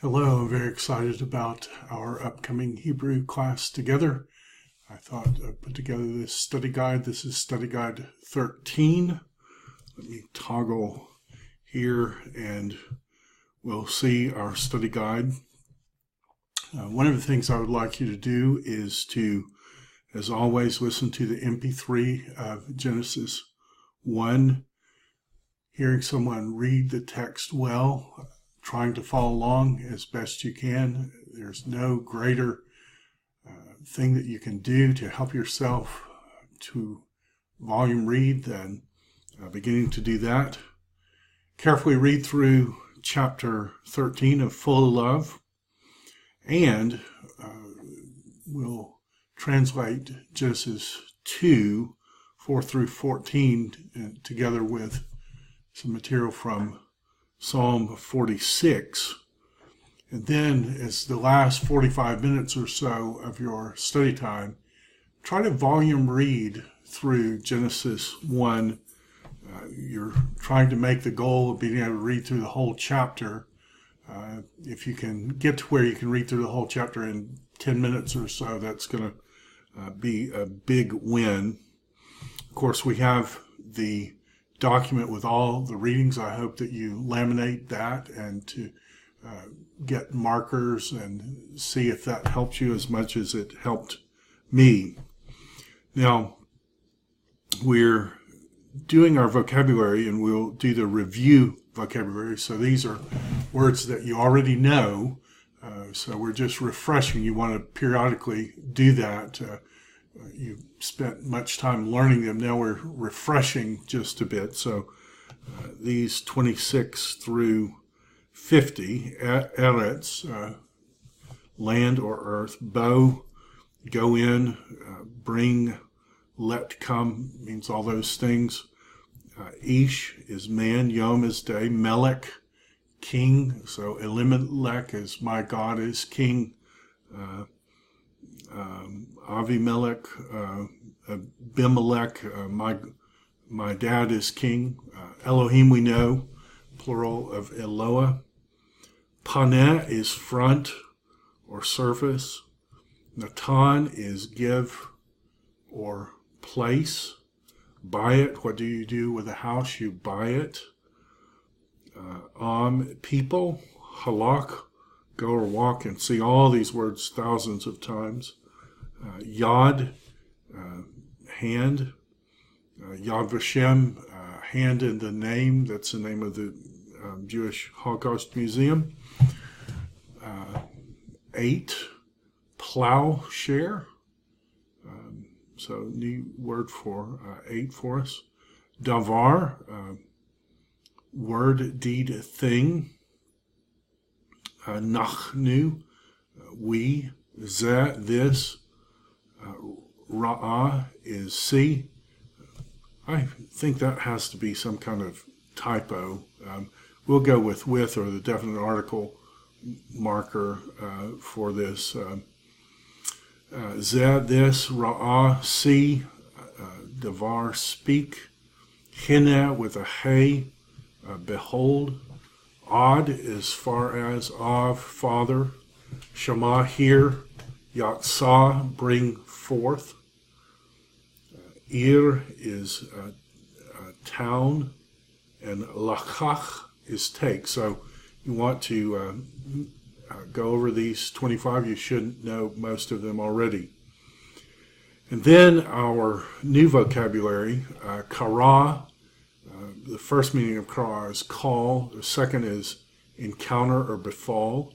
Hello, I'm very excited about our upcoming Hebrew class together. I thought I'd put together this study guide. This is study guide 13. Let me toggle here and we'll see our study guide. One of the things I would like you to do is to, as always, listen to the MP3 of Genesis 1, hearing someone read the text well, trying to follow along as best you can. There's no greater thing that you can do to help yourself to volume read than beginning to do that. Carefully read through chapter 13 of Full of Love, and we'll translate Genesis 2, 4 through 14 together with some material from Psalm 46, and then as the last 45 minutes or so of your study time, try to volume read through Genesis 1. You're trying to make the goal of being able to read through the whole chapter. If you can get to where you can read through the whole chapter in 10 minutes or so, that's going to be a big win. Of course, we have the document with all the readings. I hope that you laminate that and to get markers and see if that helps you as much as it helped me. Now, we're doing our vocabulary and we'll do the review vocabulary. So these are words that you already know. So we're just refreshing. You want to periodically do that. You spent much time learning them. Now we're refreshing just a bit. So these 26 through 50, Eretz, land or earth, bo, go in, bring, let come, means all those things. Ish is man, Yom is day, Melech, king. So Elimelech is my God is king. Avimelech, Abimelech, my dad is king. Elohim we know, plural of Eloah. Paneh is front or surface. Natan is give or place. Buy it. What do you do with a house? You buy it. People. Halak, go or walk, and see all these words thousands of times. Yad, hand. Yad Vashem, hand in the name. That's the name of the Jewish Holocaust Museum. 8, plowshare. So new word for 8 for us. Davar, word, deed, thing. Nachnu, we. Zeh, this. Ra'ah is see. I think that has to be some kind of typo. We'll go with or the definite article marker for this. Zeh, this. Ra'ah, see. Davar, speak. Hine with a hey, behold. Ad as far as of, father. Shema, hear. Yatsah, bring forth. Ir is town, and lakach is take. So you want to go over these 25. You should know most of them already. And then our new vocabulary, kara. The first meaning of kara is call. The second is encounter or befall.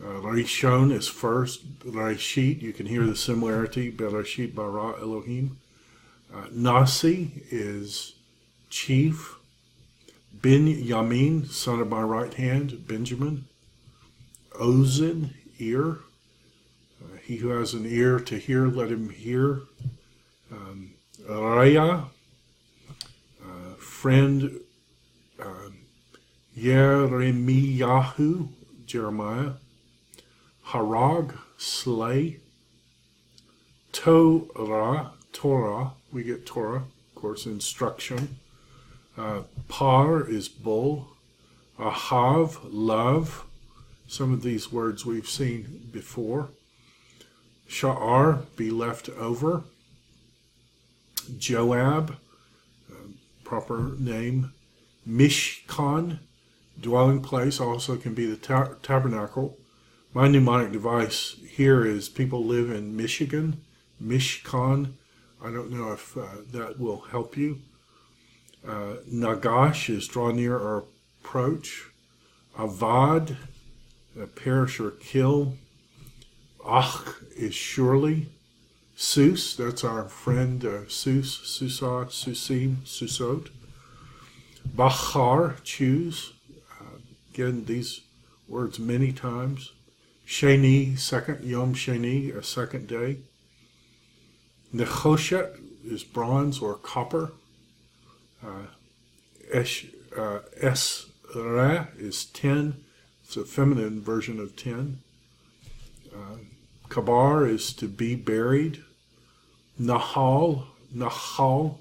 Rishon is first. Reshit, you can hear the similarity. Bereshit bara Elohim. Nasi is chief. Bin Yamin, son of my right hand, Benjamin. Ozen, ear. He who has an ear to hear, let him hear. Raya, friend. Yeremiyahu, Jeremiah. Harag, slay. Torah, we get Torah, of course, instruction. Par is bull. Ahav, love. Some of these words we've seen before. Sha'ar, be left over. Joab, proper name. Mishkan, dwelling place, also can be the tabernacle. My mnemonic device here is people live in Michigan. Mishkan. I don't know if that will help you. Nagash is draw near or approach. Avad, perish or kill. Ach is surely. Sus, that's our friend Sus, Susah, Susim, Susot. Bachar, choose. Again, these words many times. Sheni, second. Yom Sheni, a second day. Nechoshet is bronze or copper. Esra is 10. It's a feminine version of 10. Kabar is to be buried. Nahal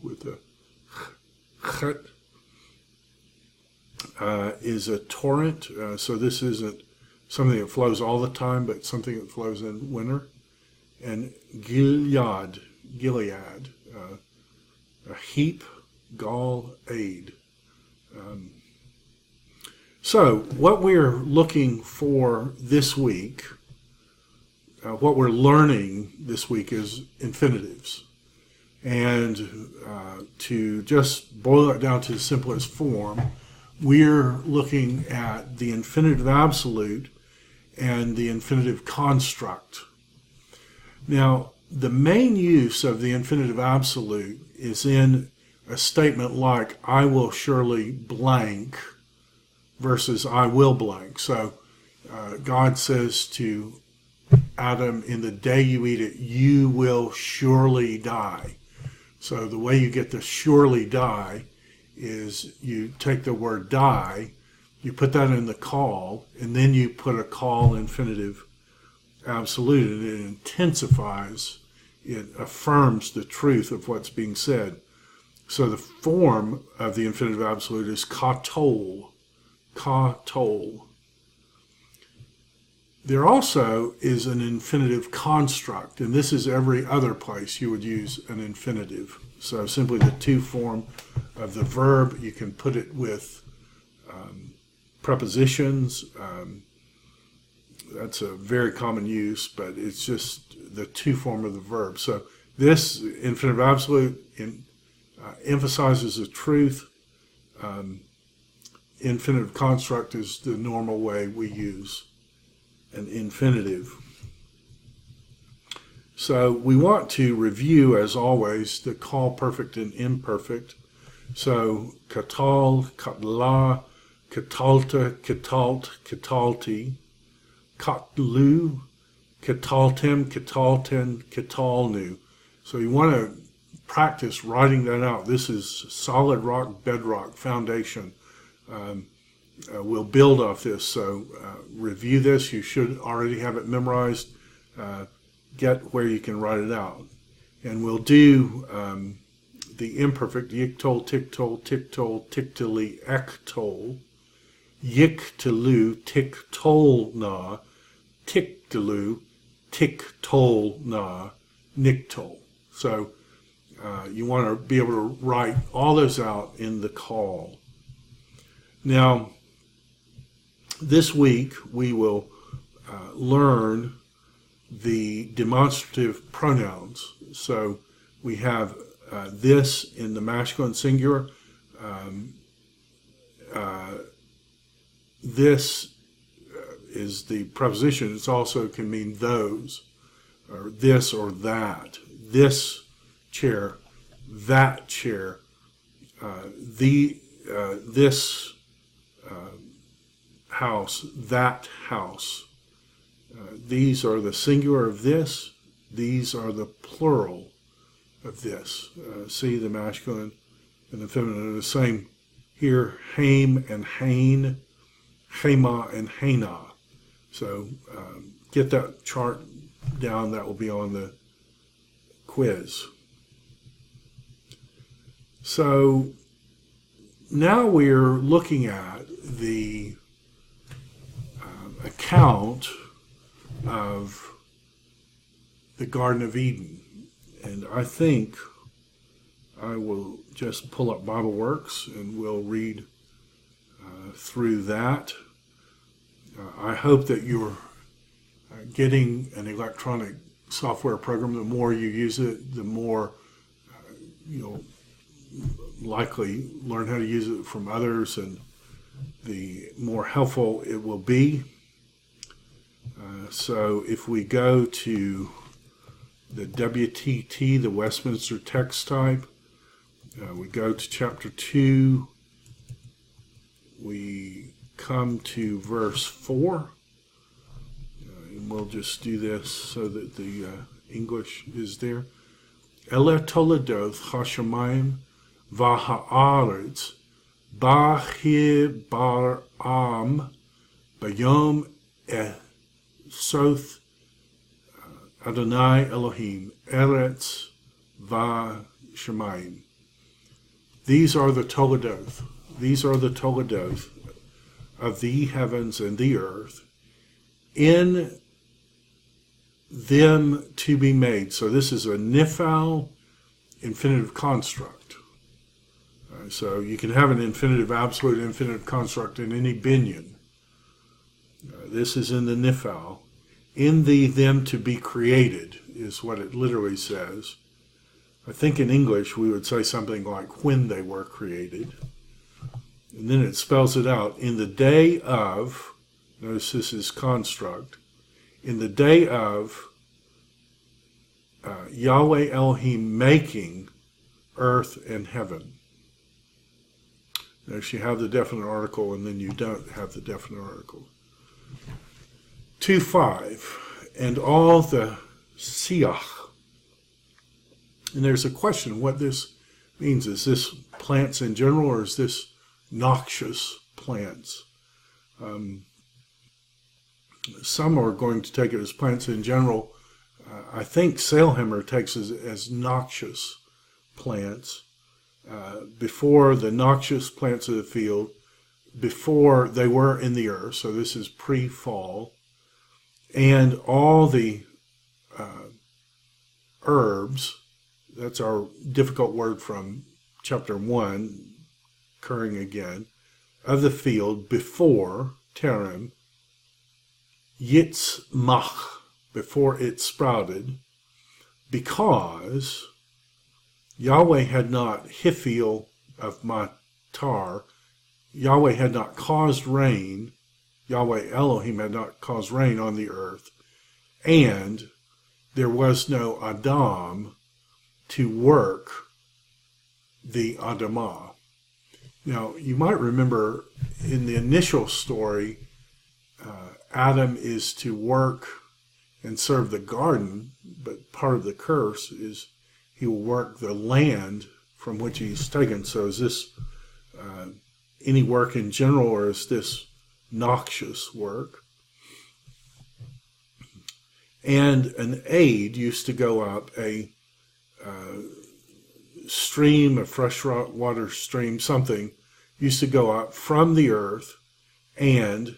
with a chet, is a torrent. So this isn't something that flows all the time, but something that flows in winter. And Gilead, a heap, gall, aid. So what we're looking for this week, what we're learning this week is infinitives. And to just boil it down to the simplest form, we're looking at the infinitive absolute and the infinitive construct. Now, the main use of the infinitive absolute is in a statement like, I will surely blank, versus I will blank. So God says to Adam, in the day you eat it, you will surely die. So the way you get the surely die is you take the word die, you put that in the call, and then you put a call infinitive absolute, and it intensifies, it affirms the truth of what's being said. So the form of the infinitive absolute is katol. Katol. There also is an infinitive construct, and this is every other place you would use an infinitive. So simply the to form of the verb, you can put it with prepositions. That's a very common use, but it's just the to form of the verb. So this infinitive absolute emphasizes the truth. Infinitive construct is the normal way we use an infinitive. So we want to review, as always, the call perfect and imperfect. So katal, katla, katalta, katalt, katalti, katlu, kataltem, katalten, katalnu. So you want to practice writing that out. This is solid rock, bedrock, foundation. We'll build off this, so review this. You should already have it memorized. Get where you can write it out. And we'll do the imperfect, yiktol, tiktol, tiktol, tiktili, ektol, yiktolu, tiktol na, tiktolu, tiktol na, niktol. So you want to be able to write all those out in the call. Now, this week we will learn the demonstrative pronouns. So we have this in the masculine singular. This is the preposition. It also can mean those, or this or that. This chair, that chair, this house, that house. These are the singular of this. These are the plural of this. See, the masculine and the feminine are the same here. Haim and Hain, Hema and Haina. So get that chart down. That will be on the quiz. So now we're looking at the account of the Garden of Eden. And I think I will just pull up Bible Works and we'll read through that. I hope that you're getting an electronic software program. The more you use it, the more you'll likely learn how to use it from others, and the more helpful it will be. So if we go to the WTT, the Westminster Text Type, we go to chapter 2, we come to verse 4, and we'll just do this so that the English is there. Ele toledoth hashamayim v'ha'aretz b'hi bar'am bayom esoth Adonai Elohim eretz v'shamayim. These are the toledoth. These are the toledoth of the heavens and the earth, in them to be made. So this is a nifal infinitive construct. So you can have an infinitive, absolute infinitive construct in any binyan. This is in the nifal. In thee, them to be created is what it literally says. I think in English we would say something like when they were created. And then it spells it out. In the day of, notice this is construct, in the day of Yahweh Elohim making earth and heaven. Notice you have the definite article and then you don't have the definite article. 2:5, and all the siach. And there's a question what this means. Is this plants in general, or is this noxious plants? Some are going to take it as plants in general. I think Sailhammer takes it as noxious plants. Before the noxious plants of the field, before they were in the earth, so this is pre-fall, and all the herbs, that's our difficult word from chapter 1, occurring again, of the field before Terem, Yitzmach, before it sprouted, because Yahweh had not Hifil of Matar, Yahweh had not caused rain, Yahweh Elohim had not caused rain on the earth, and there was no Adam to work the Adamah. Now, you might remember in the initial story, Adam is to work and serve the garden, but part of the curse is he will work the land from which he's taken. So is this any work in general, or is this noxious work? And an aid used to go up, a stream, a fresh water stream, something used to go up from the earth, and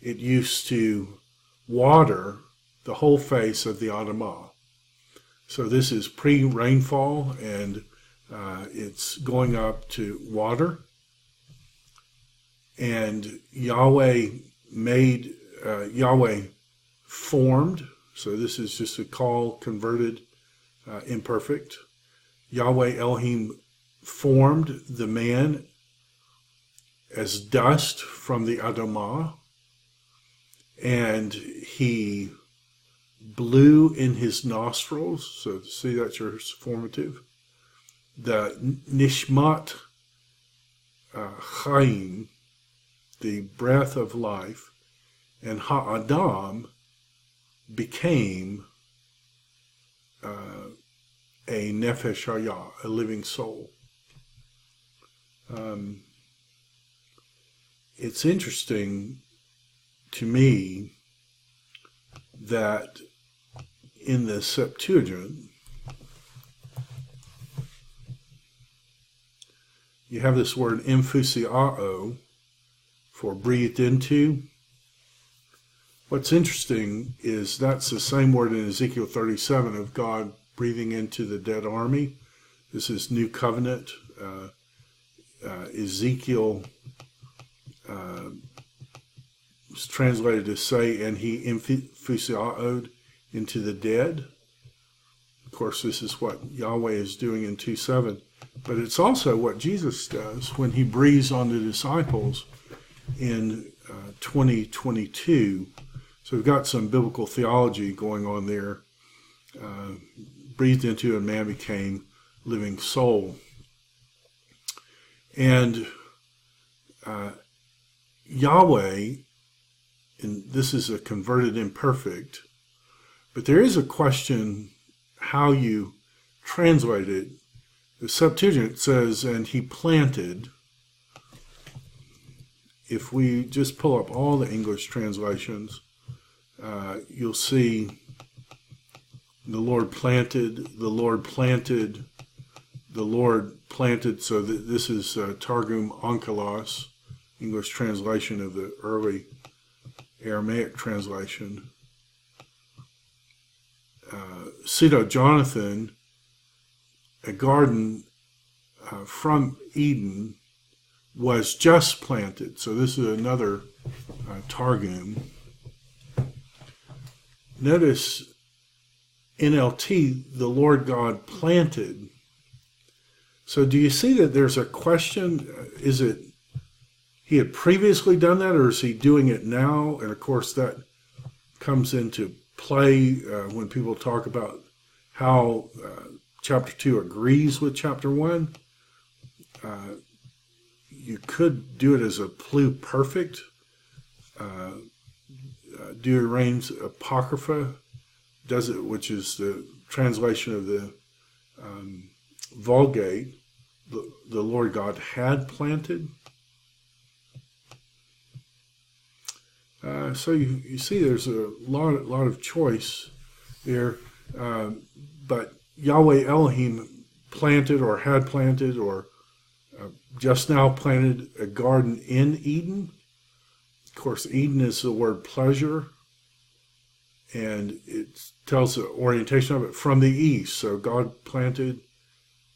it used to water the whole face of the Adamah. So this is pre-rainfall, and it's going up to water. And Yahweh formed, so this is just a call converted imperfect. Yahweh Elohim formed the man as dust from the Adamah, and he blew in his nostrils, so see that's your formative, the nishmat chaim, the breath of life, and ha'adam became a nefesh hayah, a living soul. It's interesting to me that in the Septuagint, you have this word emphusiao for breathed into. What's interesting is that's the same word in Ezekiel 37 of God breathing into the dead army. This is New Covenant. Ezekiel was translated to say, and he infusioed into the dead. Of course, this is what Yahweh is doing in 2:7. But it's also what Jesus does when he breathes on the disciples in 20:22. So we've got some biblical theology going on there. Breathed into and man became living soul. And Yahweh, and this is a converted imperfect, but there is a question how you translate it. The Septuagint says, and he planted. If we just pull up all the English translations, you'll see the Lord planted, the Lord planted, the Lord planted. So that this is Targum Onkelos, English translation of the early Aramaic translation. Pseudo-Jonathan, a garden from Eden was just planted. So this is another Targum. Notice NLT, the Lord God planted. So do you see that there's a question? Is it he had previously done that, or is he doing it now? And of course that comes into play when people talk about how chapter 2 agrees with chapter 1. You could do it as a pluperfect. Douay-Rheims Apocrypha does it, which is the translation of the Vulgate. The Lord God had planted. So you see there's a lot of choice there. But Yahweh Elohim planted or had planted or just now planted a garden in Eden. Of course, Eden is the word pleasure, and it tells the orientation of it from the east. So God planted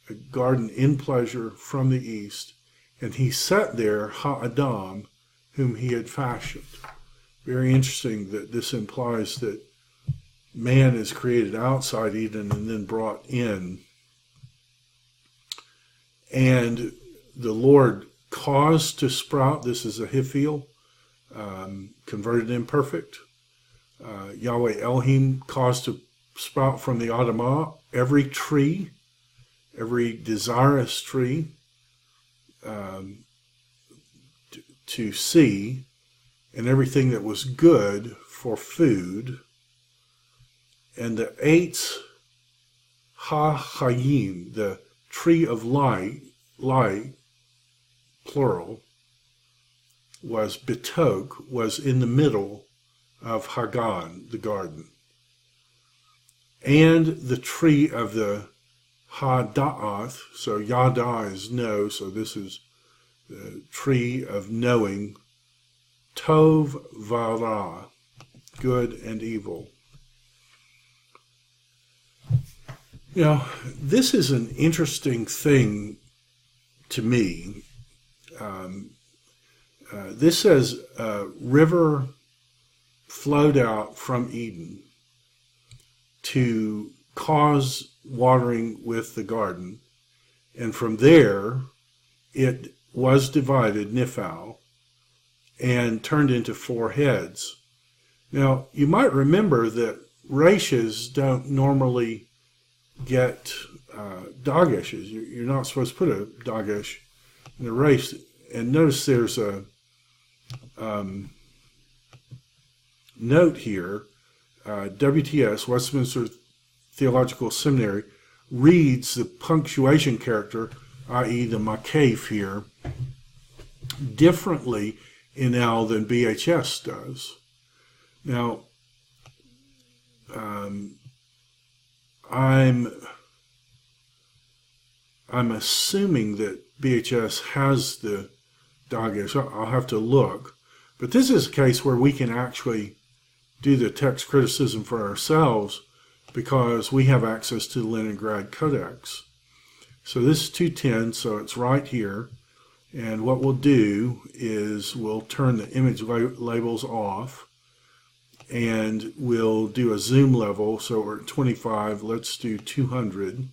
a garden in pleasure from the east, and he set there Ha-Adam, whom he had fashioned. Very interesting that this implies that man is created outside Eden and then brought in. And the Lord caused to sprout. This is a Hiphil, converted imperfect. Yahweh Elohim caused to sprout from the Adamah every tree, every desirous tree to see, and everything that was good for food. And the Eitz Ha-Chayim, the tree of light, plural, was Betok, was in the middle of Hagan, the garden. And the tree of the Ha-Da'ath, so Yada is know, so this is the tree of knowing, Tov Vara, good and evil. You know, this is an interesting thing to me. This says a river flowed out from Eden to cause watering with the garden, and from there it was divided, Niphal, and turned into 4 heads. Now, you might remember that Rashas don't normally get Dageshes. You're not supposed to put a Dagesh in a race. And notice there's a note here. WTS, Westminster Theological Seminary, reads the punctuation character, i.e. the makef here, differently in L than BHS does. Now, I'm assuming that BHS has the Dagesh. I'll have to look. But this is a case where we can actually do the text criticism for ourselves because we have access to the Leningrad Codex. So this is 210, so it's right here. And what we'll do is we'll turn the image labels off, and we'll do a zoom level. So we're at 25. Let's do 200.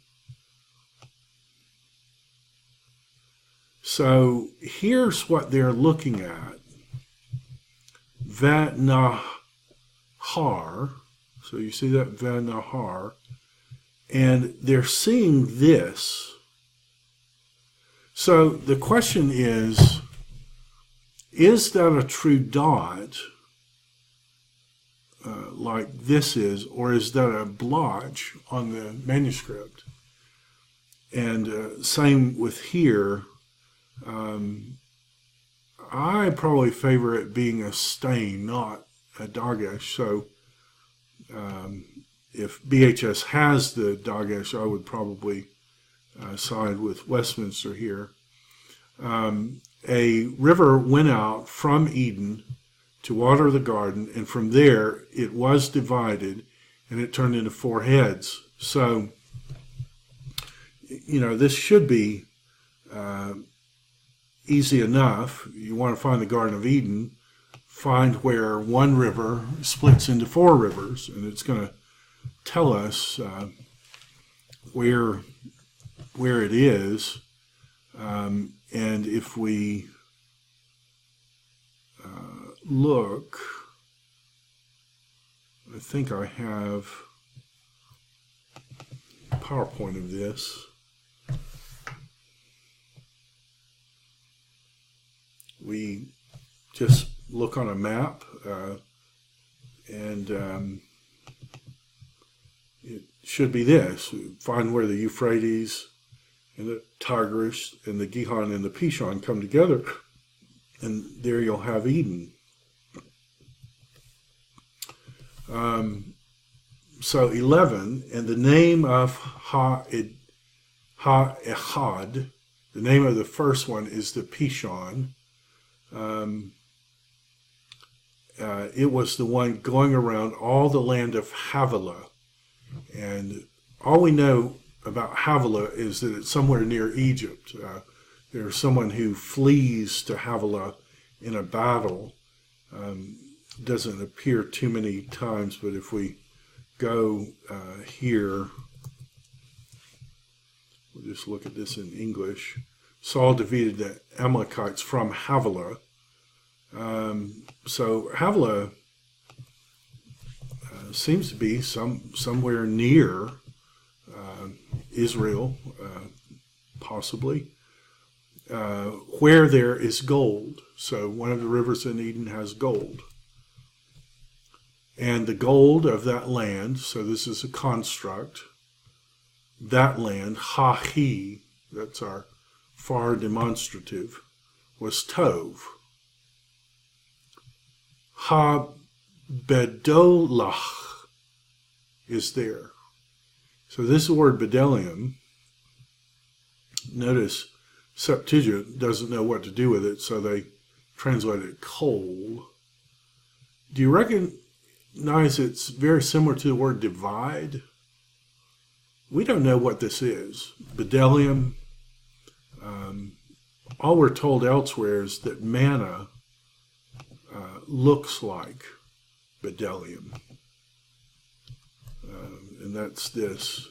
So here's what they're looking at. Nahar. So you see that Nahar. And they're seeing this. So the question is that a true dot, like this is, or is that a blotch on the manuscript? And same with here. I probably favor it being a stain, not a Dagesh. So if BHS has the Dagesh, I would probably side with Westminster here. A river went out from Eden to water the garden, and from there it was divided, and it turned into 4 heads. So, this should be easy enough. You want to find the Garden of Eden, find where one river splits into 4 rivers, and it's going to tell us where it is. And if we look, I think I have a PowerPoint of this. We just look on a map, and it should be this. Find where the Euphrates and the Tigris and the Gihon and the Pishon come together, and there you'll have Eden. So 11, and the name of Ha-Echad, the name of the first one is the Pishon. It was the one going around all the land of Havilah. And all we know about Havilah is that it's somewhere near Egypt. There's someone who flees to Havilah in a battle. Doesn't appear too many times, but if we go here, we'll just look at this in English. Saul defeated the Amalekites from Havilah. So Havilah seems to be somewhere near Israel, possibly, where there is gold. So one of the rivers in Eden has gold. And the gold of that land, so this is a construct, that land, Hahi, that's our far demonstrative, was Tov. Ha-Bedolach is there. So this word Bedelium, notice Septuagint doesn't know what to do with it, so they translate it coal. Do you recognize it's very similar to the word divide? We don't know what this is. Bedelium. All we're told elsewhere is that manna looks like Bedelium. And that's this.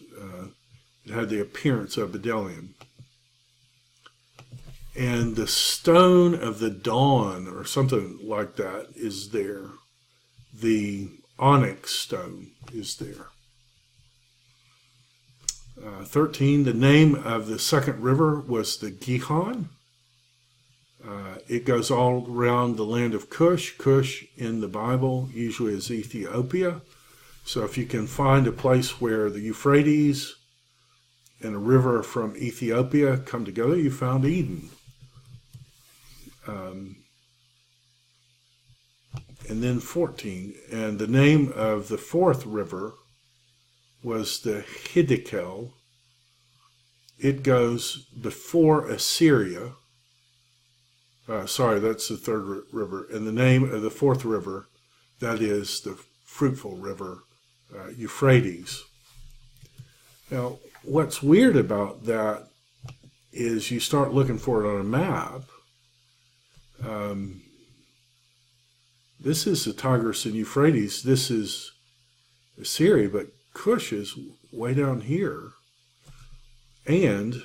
It had the appearance of Bedelium. And the stone of the dawn, or something like that, is there. The onyx stone is there. 13, the name of the second river was the Gihon. It goes all around the land of Cush. Cush in the Bible usually is Ethiopia. So if you can find a place where the Euphrates and a river from Ethiopia come together, you found Eden. And then 14, and the name of the fourth river was the Hiddekel. It goes before Assyria. Sorry, that's the third river. And the name of the fourth river, that is the fruitful river, Euphrates. Now, what's weird about that is you start looking for it on a map. This is the Tigris and Euphrates. This is Assyria, but Cush is way down here. And,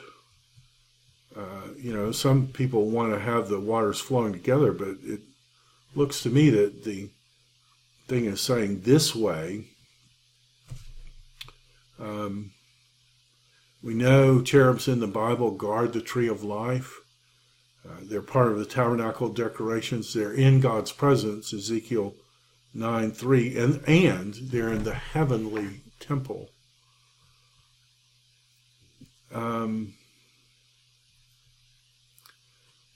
some people want to have the waters flowing together, but it looks to me that the thing is saying this way. We know cherubs in the Bible guard the tree of life. They're part of the tabernacle decorations. They're in God's presence, Ezekiel 9:3, and they're in the heavenly temple.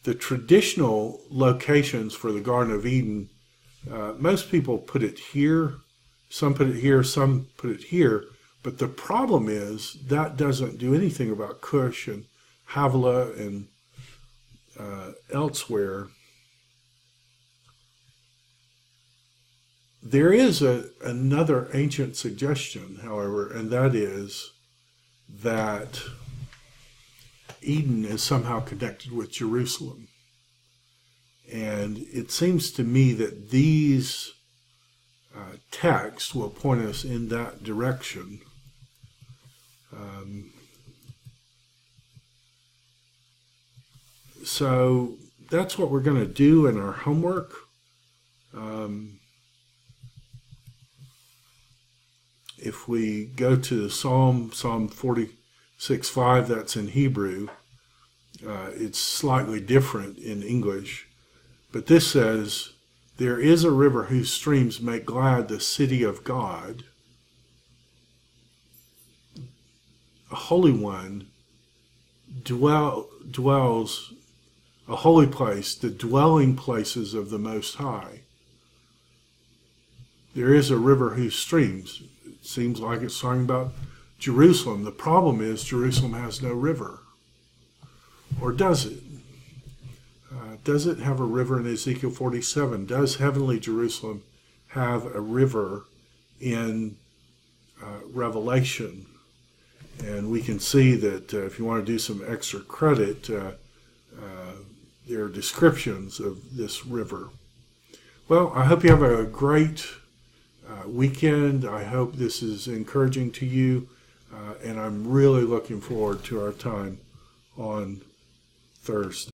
The traditional locations for the Garden of Eden, most people put it here. Some put it here, some put it here. But the problem is that doesn't do anything about Cush and Havilah and elsewhere. There is another ancient suggestion, however, and that is that Eden is somehow connected with Jerusalem. And it seems to me that these texts will point us in that direction. So that's what we're going to do in our homework. If we go to Psalm 46:5, that's in Hebrew. It's slightly different in English. But this says, "There is a river whose streams make glad the city of God. A holy one dwells, a holy place, the dwelling places of the Most High. There is a river whose streams," it seems like it's talking about Jerusalem. The problem is Jerusalem has no river. Or does it? Does it have a river in Ezekiel 47? Does heavenly Jerusalem have a river in Revelation? And we can see that if you want to do some extra credit, there are descriptions of this river. Well, I hope you have a great weekend. I hope this is encouraging to you, and I'm really looking forward to our time on Thursday.